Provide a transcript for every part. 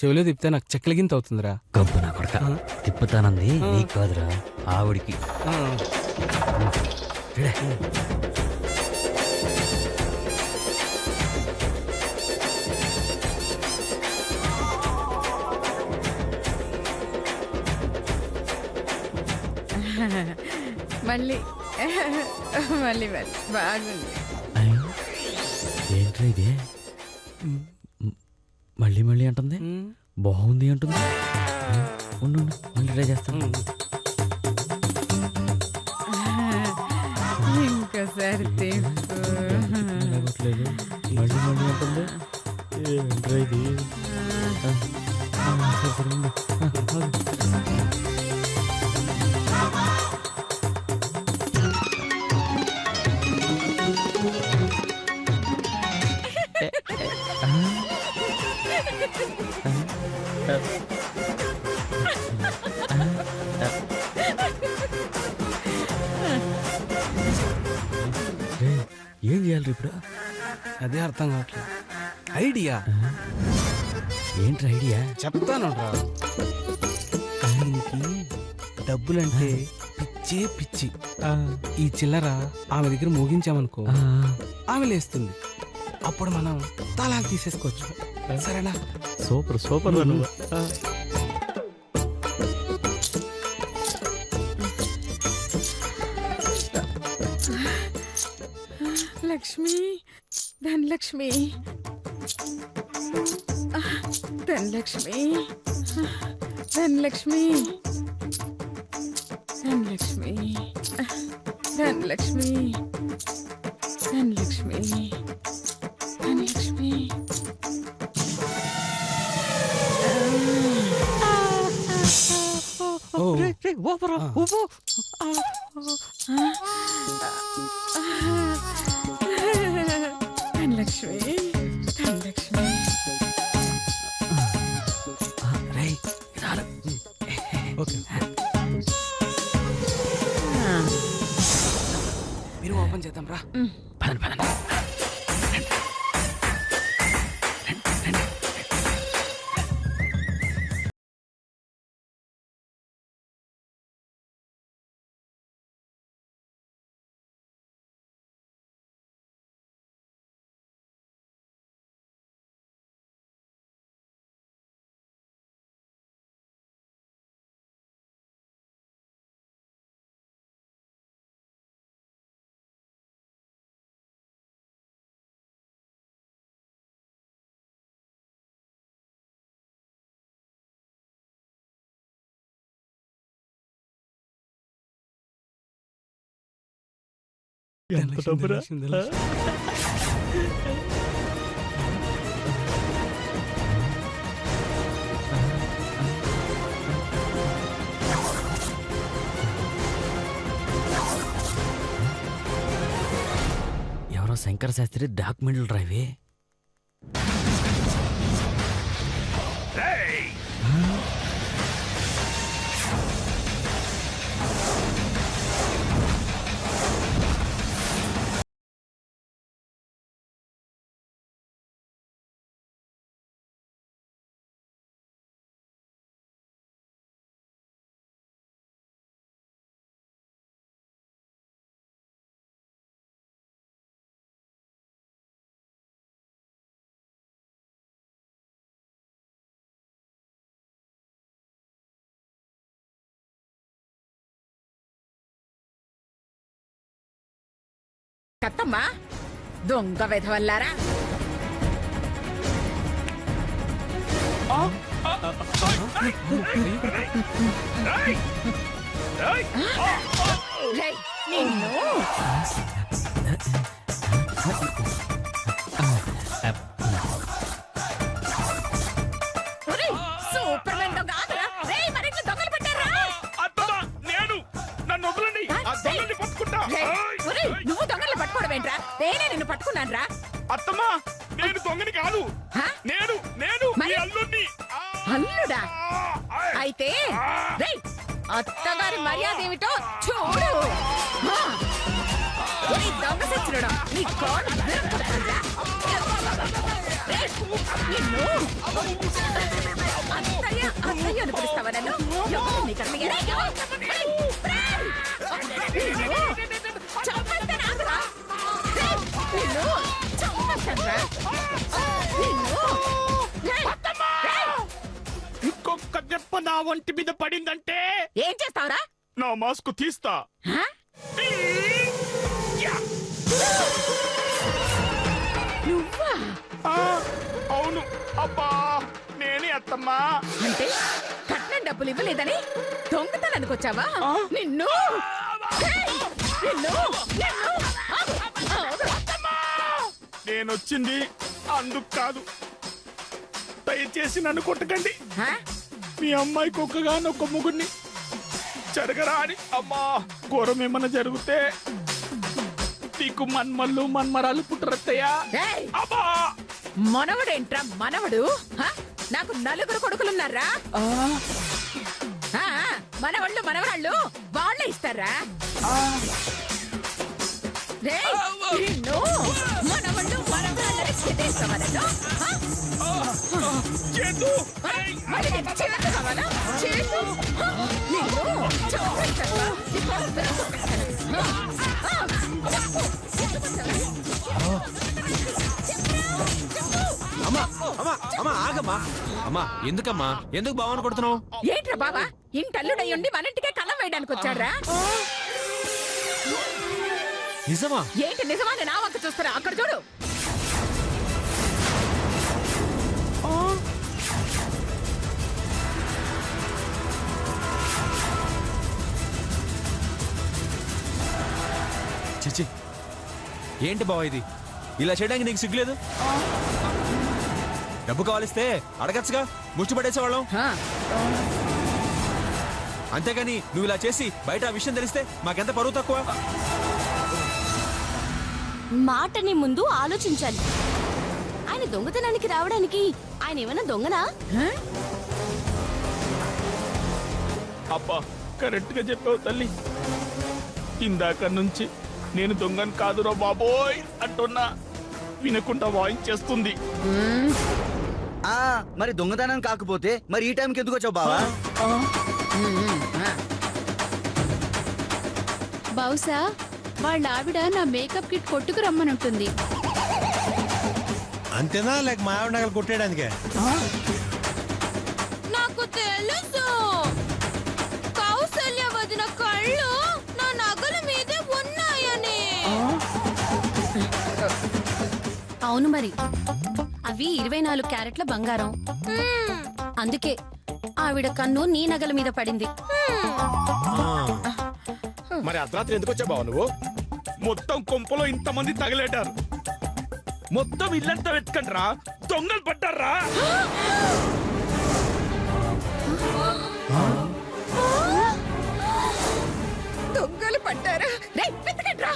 చెవిలో తిప్పితే నాకు చెక్కలగింత అవుతుందిరా. గబ్బు నా కొడక తిప్పుతానంది నీకు కాదురా ఆవిడికి. మళ్ళీ మళ్ళీ మళ్ళీ బాగుంది. ఏంట్రా ఇదే మళ్ళీ మళ్ళీ అంటుంది, బాగుంది అంటుంది. ఉండు మళ్ళీ ట్రై చేస్తాను. ఇంకోసారి తిప్పు. మళ్ళీ మళ్ళీ అంటుంది. ఏంట్రా ఇది? ఏం చేయాలి ఇప్పుడు? అదే అర్థం కావట్లేదు. ఐడియా ఏంట్రా ఐడియా? చెప్తాను రా. ఆయనకి డబ్బులంటే పిచ్చే పిచ్చి. ఈ చిల్లర ఆమె దగ్గర మోగించామనుకో ఆమె లేస్తుంది. అప్పుడు మనం తలాలు తీసేసుకోవచ్చు. సరేనా? Super super. Lakshmi, Dhanalakshmi, Dhanalakshmi, Dhanalakshmi, Dhanalakshmi, Dhanalakshmi, Dhanalakshmi, Dhanalakshmi. Dhanalakshmi, Dhanalakshmi. Okay, మీరు ఓపెన్ చేద్దాం రా. పదండి పదండి. ఎవరో శంకర శాస్త్రి డాక్యుమెంట్లు డ్రైవే. కత్తమ్మా, దొంగ వెధవల్లారా! నిన్ను సూపర్ మ్యాన్ దొంగ ఆగరా! మరి దొంగలు పట్టారా? నువ్వు దొంగలు పట్టుకోవడం ఏంట్రా? నేనే నిన్ను పట్టుకున్నాను రా. అత్తమ్మా, నేను దొంగని కాదు. నేను నేను అల్లుడిని. అల్లుడా? అయితే అత్తగారి మర్యాద ఏమిటో చూడు. దొంగ సచ్చినడా, నీ కాళ్ళు నిన్ను అత్తయ్య అత్తయ్య అని పిలుస్తావా నన్ను? ఎవరు నీకు అత్తయ్య? నిన్ను చంపేస్తాను ఆగురా. నిన్ను చంపేస్తానురా. నిన్ను ఇంకొక దెబ్బ నా ఒంటి మీద పడిందంటే ఏం చేస్తావురా? నా మాస్క్ తీస్తా. నువ్వా? అవును. అబ్బా నేనే అత్తమ్మా. అంటే కట్నం డబ్బులు ఇవ్వలేదని దొంగతనానికి వచ్చావా? నిన్ను నిన్ను నిన్ను నేనొచ్చింది అందుకు కాదు. దయచేసి నన్ను కొట్టకండి. మీ అమ్మాయికి ఒక్కగానొక్క ముగ్గురిని జరగరా అని. అమ్మా ఘోరం ఏమన్నా జరిగితే నీకు మన్మళ్ళు మన్మరాలు పుట్టరత్తయ్యా. అబ్బా మనవడేంట్రా మనవడు? నాకు 4 కొడుకులున్నారా? మనవాళ్ళు మనవరాళ్ళు వాళ్ళే ఇస్తారా? నిన్ను మనవాళ్ళు మనవరాళ్ళని చేస్తావా? చేతు మరి నీకు చేతు కావాలా? చేతు నిన్ను చంపేస్తావా? అమ్మా అమ్మా అమ్మా ఆగమ్మా. అమ్మా ఎందుకమ్మా, ఎందుకు బావని కొడుతున్నావు? ఏంట్రా బావా ఇంటల్లుడయ్యుండి మన ఇంటికే కళ్ళం వేయడానికి వచ్చాడ్రా? నిజమా? ఏంటి నిజమాని నా వంక చూస్తారా? అక్కడ చూడు. చిచి ఏంటి బావ ఇది? ఇలా చేయడానికి నీకు సిగ్గులేదు? డబ్బు కావాలిస్తే అడగచ్చుగా, ముష్టి పడేసేవాళ్ళం. అంతేగాని నువ్వు ఇలా చేసి బయట ఆ విషయం తెలిస్తే మాకెంత పరువు తక్కువ. మాటని ముందు ఆలోచించాలి. ఆయన దొంగతనానికి రావడానికి ఆయన ఏమైనా దొంగనా? అబ్బా కరెక్ట్ గా చెప్పావు తల్లి. ఇందాక నుంచి నేను దొంగను కాదురా బాబోయ్ అంటున్నా వినకుండా వాయించేస్తుంది. మరి దొంగతనం కాకపోతే మరి ఈ టైంకి ఎందుకు వచ్చావు బావా? బహుశా వాళ్ళ ఆవిడ నా మేకప్ కిట్ కొట్టుకు రమ్మనుంటుంది. అంతేనా, లేక మా ఆవిడ నగలు కొట్టేయడానికే? నాకు తెలుసు, కౌసల్య వదిన కళ్ళు నా నగల మీదే ఉన్నాయని. అవును మరి, అవి 24 క్యారెట్ల బంగారం. అందుకే ఆవిడ కన్ను నీ నగల మీద పడింది. మరి అర్ధరాత్రి ఎందుకు వచ్చా బావ నువ్వు? మొత్తం కొంపలో ఇంతమంది తగలేటారు. మొత్తం ఇల్లంతా వెతకండి రా, దొంగలు పట్టారా? దొంగలు పట్టారా? వెతకండి రా.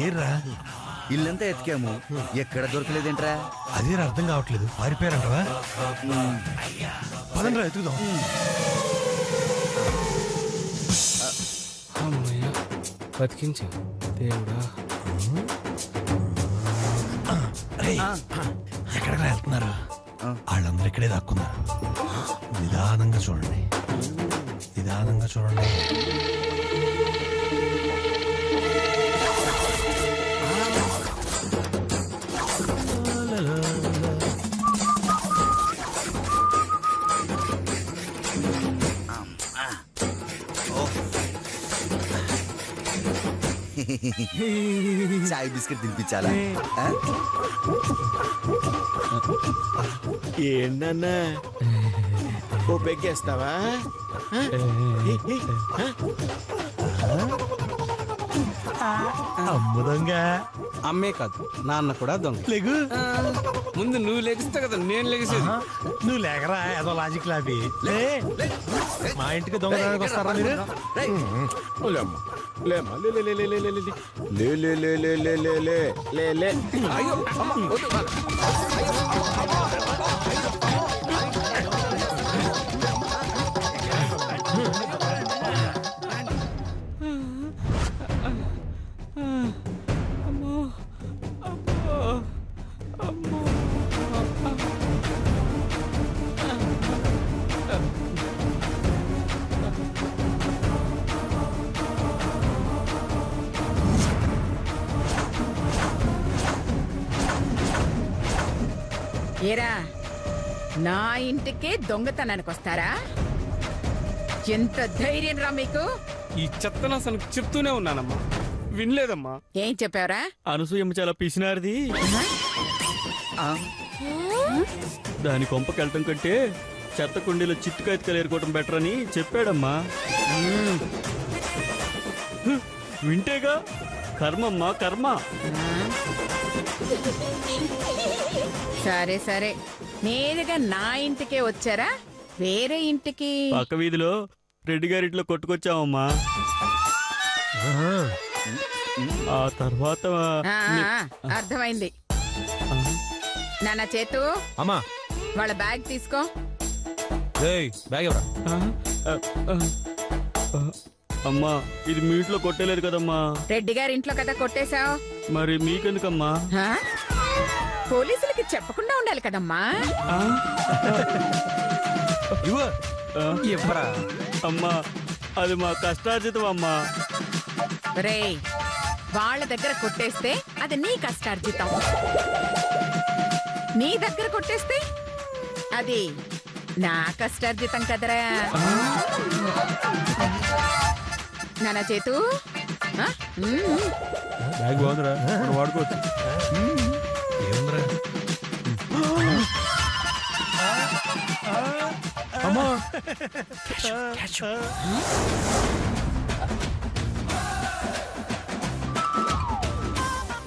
ఏర్రా ఇల్లంతా ఎతికాము, ఎక్కడ దొరకలేదేంట్రా? అదే అర్థం కావట్లేదు. పారిపోయారంటవా? పదండ్రా ఎతుకుదాం. అమ్మయ్య బతికించు దేవుడా. ఎక్కడికి వెళ్తున్నారు? వాళ్ళందరూ ఇక్కడే దాక్కున్నారు. నిదానంగా చూడండి, నిదానంగా చూడండి. చాయ్ బిస్కెట్ తినిపించాలా? ఏంటన్నా ఓ పెగ్గేస్తావా? అమ్మ దొంగ. అమ్మే కాదు నాన్న కూడా దొంగ. లేగు. ముందు నువ్వు లెగిస్తే కదా నేను లెగిసేది. నువ్వు లేకరా ఏదో లాజిక్ లాపి. లే. మా ఇంటికి దొంగతనానికి వస్తారా మీరు? లేమ్మా, లేమ్మా, లే, లే, లే, లే, లే, లే, లే, లే, లే, లే, లే, లే, లే, లే, లే. అయ్యో, అమ్మ, వద్దు. ఏరా, నా ఇంటికే దొంగతనానికి వస్తారా? ఎంత ధైర్యం రా మీకు? ఈ చెత్తను అసలు చెప్తూనే ఉన్నానమ్మా, వినలేదమ్మా. ఏం చెప్పావురా? అనసూయమ్మ చాలా పిసినారిది. దాని కొంపకెళ్ళటం కంటే చెత్త కుండీలో చిట్టుకాయతకాయలు ఏరుకోవటం బెటర్ అని చెప్పాడమ్మా. వింటేగా కర్మమ్మా కర్మ. సరే సరే, నేరుగా నా ఇంటికే వచ్చారా వేరే ఇంటికి? పక్క వీధిలో రెడ్డి గారింట్లో కొట్టుకొచ్చామమ్మా. ఆ తర్వాత ఆ, అర్థమైంది. నాన్న చేతు, అమ్మా వాళ్ళ బ్యాగ్ తీసుకో. బ్యాగ్ ఎవరా? అమ్మా ఇది మీ ఇంట్లో కొట్టలేదు కదమ్మా. రెడ్డి గారి ఇంట్లో కదా కొట్టేశావు, మరి మీకెందుకమ్మా? పోలీసులకి చెప్పకుండా ఉండాలి కదమ్మా. ఇవ్వరా అమ్మా, అది మా కష్టార్జితం అమ్మా. రేయ్, వాళ్ళ దగ్గర కొట్టేస్తే అది నీ కష్టార్జితం, నీ దగ్గర కొట్టేస్తే అది నా కష్టార్జితం కదరా. నానా చేతు, బ్యాగ్ బాగుందిరా, వాడుకోవచ్చు. అమ్మా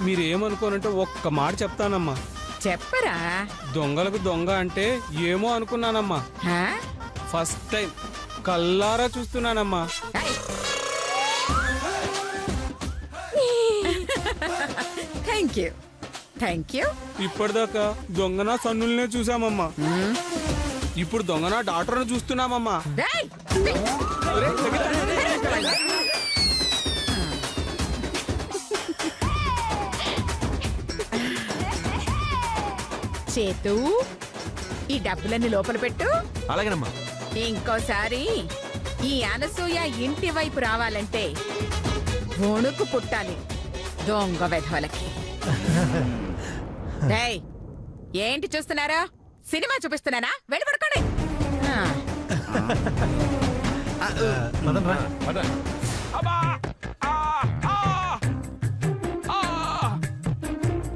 మీరు ఏమనుకోనంటే ఒక్క మాట చెప్తానమ్మా. చెప్పరా. దొంగలకు దొంగ అంటే ఏమో అనుకున్నానమ్మా. హా? ఫస్ట్ టైం కల్లారా చూస్తున్నానమ్మా. Thank you, thank you. ఇప్పటిదాకా దొంగన సన్నుల్నే చూసామమ్మా, ఇప్పుడు దొంగన డాక్టర్ను చూస్తున్నామమ్మా. రేయ్! చేతు, ఈ డబ్బులన్నీ లోపల పెట్టు. అలాగేనమ్మా. ఇంకోసారి ఈ అనసూయ ఇంటి వైపు రావాలంటే వణుకు పుట్టాలి దొంగ వెధవలకి. రేయ్, ఏంటి చూస్తున్నారా? సినిమా చూపిస్తున్నానా? వెళ్ళి పడుకోండి. అబ్బా! ఆ! ఆ! ఆ!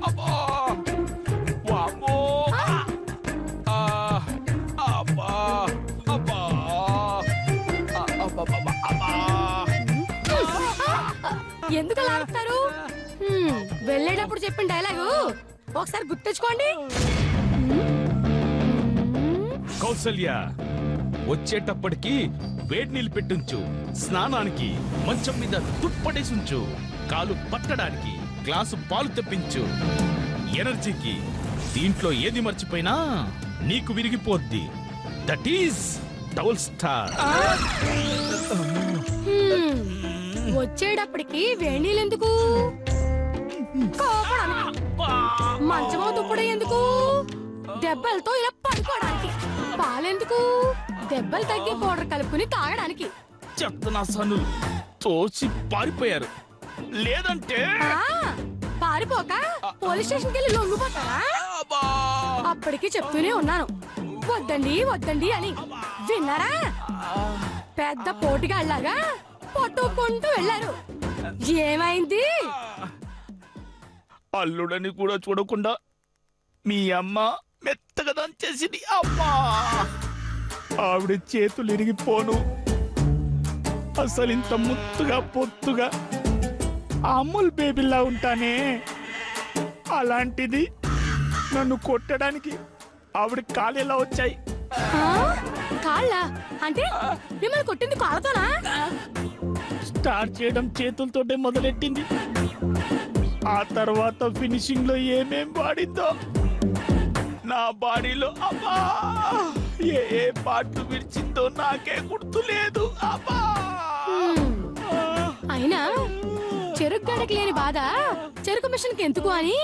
అబ్బా! వామ్మో! ఆ! అబ్బా! అబ్బా! అబ్బబ్బబ్బా! అబ్బా! ఎందుకు లాగుతారు? వెళ్ళేటప్పుడు చెప్పిన డైలాగు ఒకసారి గుర్తించుకోండి. కౌసల్య, వచ్చేటప్పటికి వేడి నీళ్ళు పెట్టుంచు, స్నానానికి మంచం మీద తుప్పడేసుంచు, కాలు పట్టడానికి గ్లాసు పాలు తెప్పించు. ఎనర్జీకి దీంట్లో ఏది మర్చిపోయినా నీకు విరిగిపోద్ది. That is double star. వచ్చేటప్పటికి వేణీలు ఎందుకు? మంచమో దుప్పడే ఎందుకు? దెబ్బలతో ఇలా పడుకోవడానికి. పాలెందుకు? దెబ్బలు తగ్గి పౌడర్ కలుపుకుని తాగడానికి. చెప్తున్నా సనులు తోసి పారిపోయారు, లేదంటే పారిపోక పోలీస్ స్టేషన్కి వెళ్ళి లొంగిపోతారా? అప్పటికి చెప్తూనే ఉన్నాను వద్దండి వద్దండి అని. విన్నారా? పెద్ద పోటుగాళ్ళలాగా పట్టుకుంటూ వెళ్ళారు. ఏమైంది? అల్లుడని కూడా చూడకుండా మీ అమ్మ మెత్తగా దంచేసింది. అమ్మా, ఆవిడ చేతులు ఇరిగిపోను. అసలు ఇంత ముత్తుగా పొత్తుగా అమూల్ బేబీలా ఉంటానే, అలాంటిది నన్ను కొట్టడానికి ఆవిడ కాళ్ళు ఎలా వచ్చాయి? కాళ్ళ అంటే మిమ్మల్ని కొట్టింది కాళ్ళతోనా? స్టార్ట్ చేయడం చేతులతోటే మొదలెట్టింది, ఆ తర్వాత ఫినిషింగ్ లో ఏమేం వాడిందో. నా బాడీలో అబ్బా ఏ ఏ పార్ట్లు విడిచిందో నాకే గుర్తులేదు. అబ్బా అయినా చెరుకు గడకి లేని బాధ చెరుకు మిషన్కి ఎందుకు అని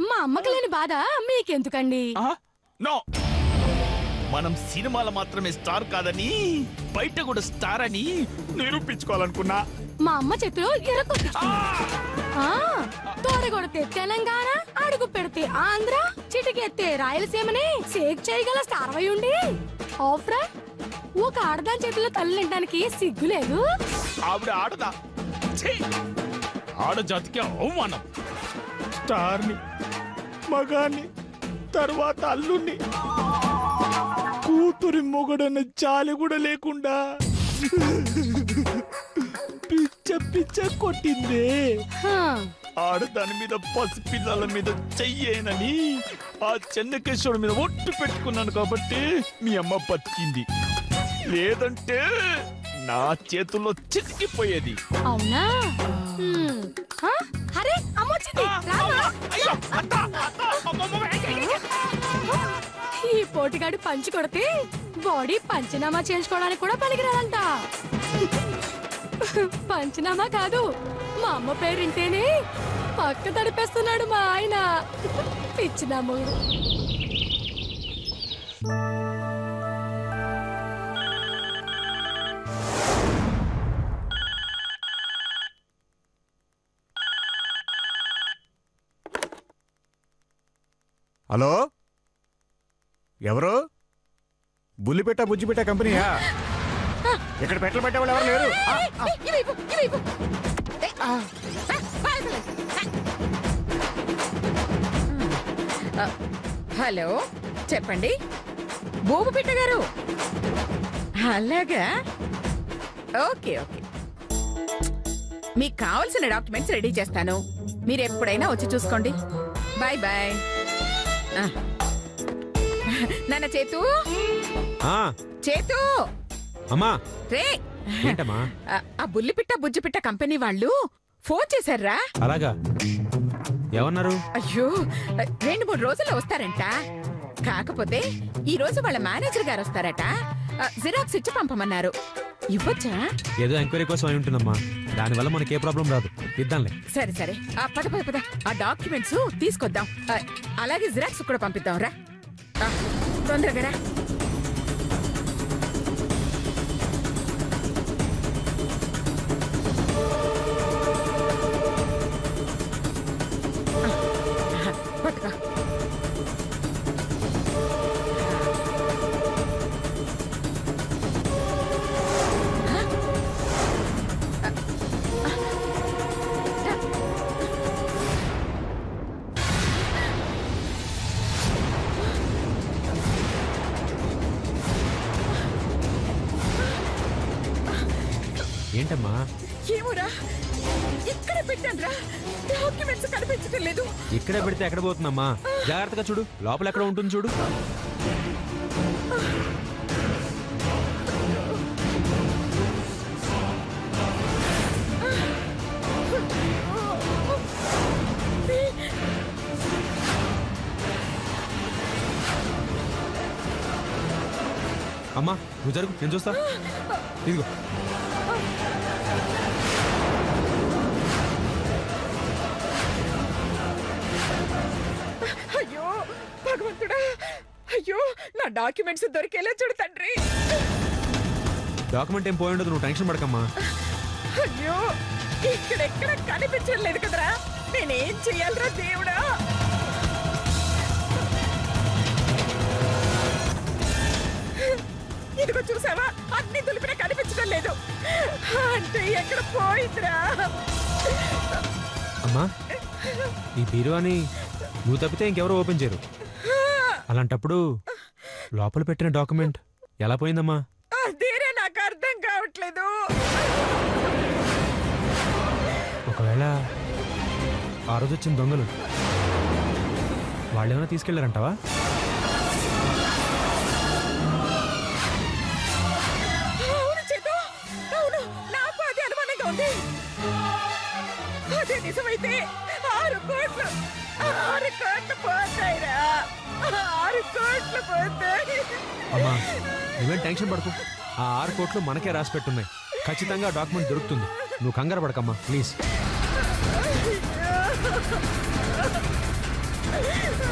మా అమ్మకి లేని బాధ మీకెందుకండి? నో, మనం సినిమాలో మాత్రమే స్టార్ కాదని బయట కూడా స్టార్ అని నిరూపించుకోవాలనుకున్నా. మా అమ్మ చేతిలో తోడగొడితే తెలంగాణ, అడుగు పెడితే ఆంధ్ర, చిటికెత్తే రాయలసీమని షేక్ చేయగల స్టార్ అయి ఉండి ఆఫ్రా ఒక ఆడదాని చేతిలో తల్లి నిండడానికి సిగ్గులేదు. ఆవిడ ఆడదా? ఛీ! ఆడజాతికి అవమానం. స్టార్ని, మగాన్ని, తర్వాత అల్లుణ్ణి, కూతురి మొగడన్న జాలి కూడా లేకుండా పిచ్చ పిచ్చ కొట్టిందే. ఆడదాని మీద పసిపిల్లల మీద చెయ్యేనని ఆ చెన్నకేశ్వరుడి మీద ఒట్టు పెట్టుకున్నాను కాబట్టి మీ అమ్మ బతికింది, లేదంటే నా చేతుల్లో చితికిపోయేది. అవునా? అరే అమ్మొచ్చింది. ఈ పోటీగాడు పంచి కొడితే బాడీ పంచనామా చేయించుకోవడానికి కూడా పనికిరాదంట. పంచనామా కాదు, మా అమ్మ పేరింటేనే పక్క తడిపేస్తున్నాడు మా ఆయన. పిచ్చినాము. హలో, ఎవరు? బుల్లిపెట్ట బుజ్జిపెట్ట కంపెనీయా? ఇక్కడ పెట్టలు పెట్టేవాళ్ళు ఎవరు లేరు. హలో, చెప్పండి బోబు పిట్ట గారు. అలాగా, ఓకే ఓకే, మీకు కావాల్సిన డాక్యుమెంట్స్ రెడీ చేస్తాను, మీరు ఎప్పుడైనా వచ్చి చూసుకోండి. Bye bye. నాన్న చేతు, చేతు అమ్మా. రే, ఏంటమ్మా? ఆ బుల్లిపిట్ట బుజ్జిపిట్ట కంపెనీ వాళ్ళు ఫోన్ చేశారా? అలాగా, ఏమన్నారు? అయ్యో, 2-3 రోజుల్లో వస్తారంట. కాకపోతే ఈ రోజు వాళ్ళ మేనేజర్ గారు వస్తారట. జిరాక్స్ ఇచ్చి పంపమన్నారు. ఇవ్వచ్చా? ఏదో ఎంక్వైరీ కోసం అయి ఉంటుందమ్మా, దానివల్ల మనకి ఏ ప్రాబ్లం రాదు, ఇద్దాంలే. సరే సరే, పద పద పద, ఆ డాక్యుమెంట్స్ తీసుకొద్దాం. అలాగే జిరాక్స్ కూడా పంపిద్దాం. రా, తొందరగా రా. పట్టుకో. ఏంటమ్మా? ఏమోరా, ఇక్కడ పెట్టండి రా, డాక్యుమెంట్స్ కనిపించడం లేదు. ఇక్కడే పెడితే ఎక్కడ పోతుందమ్మా? జాగ్రత్తగా చూడు, లోపల ఎక్కడ ఉంటుంది చూడు. అమ్మా నువ్వు జరుగు, నేను చూస్తా. ఇదిగో. అయ్యో భగవంతుడా, అయ్యో నా డాక్యుమెంట్స్ దొరికేలా చూడు తండ్రి. డాక్యుమెంట్ ఏం పోయి ఉండదు, నువ్వు టెన్షన్ పడకమ్మా. అయ్యో ఇక్కడెక్కడ కనిపించడం లేదు కదరా, నేనేం చెయ్యాలరా దేవుడా? ఇదిగో చూసావా, అన్ని దులిపినా కనిపించడం లేదు. అంటే ఎక్కడ పోయిందిరా? అమ్మా, ఈ బీరువాని నువ్వు తప్పితే ఇంకెవరు ఓపెన్ చేయరు. అలాంటప్పుడు లోపల పెట్టిన డాక్యుమెంట్ ఎలా పోయిందమ్మా? అదేరే నాకు అర్థం కావట్లేదు. ఒకవేళ ఆ రోజు వచ్చిన దొంగలు వాళ్ళేమైనా తీసుకెళ్లారంటావా? అవును చేతు, అవును, నాకు అదే అనుమానంగా ఉంది. అదే నిజమైతే 6 కోట్లు పోతాయిరా, 6 కోట్లు పోతాయి. అమ్మా నువ్వేం టెన్షన్ పడకు. ఆ 6 కోట్లు మనకే రాసి పెట్టున్నాయి. ఖచ్చితంగా డాక్యుమెంట్ దొరుకుతుంది. నువ్వు కంగారు పడకమ్మా ప్లీజ్. అయ్యో.